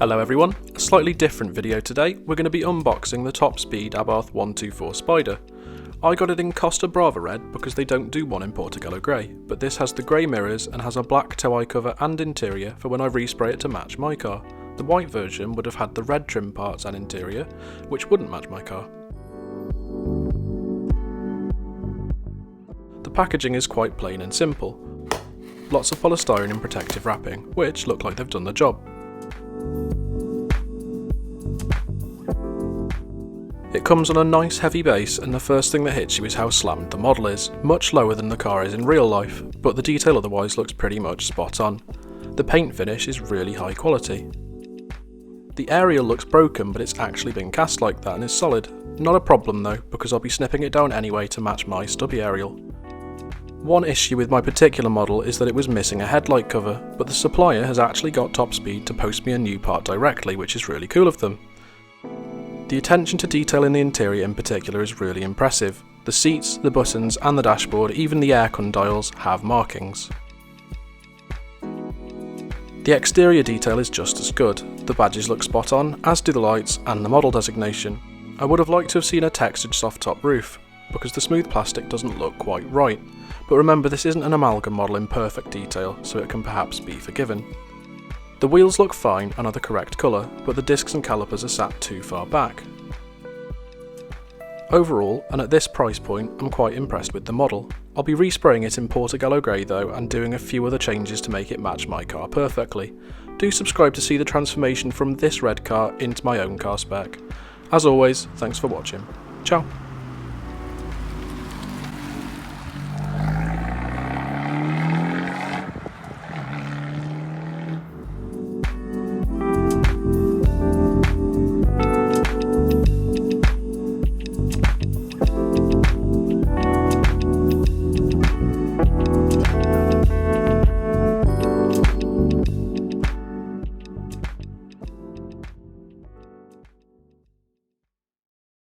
Hello everyone, a slightly different video today. We're going to be unboxing the TopSpeed Abarth 124 Spider. I got it in Costa Brava red because they don't do one in Portobello grey, but this has the grey mirrors and has a black tow eye cover and interior for when I respray it to match my car. The white version would have had the red trim parts and interior, which wouldn't match my car. The packaging is quite plain and simple. Lots of polystyrene and protective wrapping, which look like they've done the job. It comes on a nice heavy base, and the first thing that hits you is how slammed the model is, much lower than the car is in real life, but the detail otherwise looks pretty much spot on. The paint finish is really high quality. The aerial looks broken, but it's actually been cast like that and is solid. Not a problem though, because I'll be snipping it down anyway to match my stubby aerial. One issue with my particular model is that it was missing a headlight cover, but the supplier has actually got TopSpeed to post me a new part directly, which is really cool of them. The attention to detail in the interior in particular is really impressive. The seats, the buttons and the dashboard, even the aircon dials, have markings. The exterior detail is just as good. The badges look spot on, as do the lights and the model designation. I would have liked to have seen a textured soft top roof, because the smooth plastic doesn't look quite right. But remember, this isn't an amalgam model in perfect detail, so it can perhaps be forgiven. The wheels look fine and are the correct colour, but the discs and calipers are sat too far back. Overall, and at this price point, I'm quite impressed with the model. I'll be respraying it in Portobello grey though, and doing a few other changes to make it match my car perfectly. Do subscribe to see the transformation from this red car into my own car spec. As always, thanks for watching. Ciao!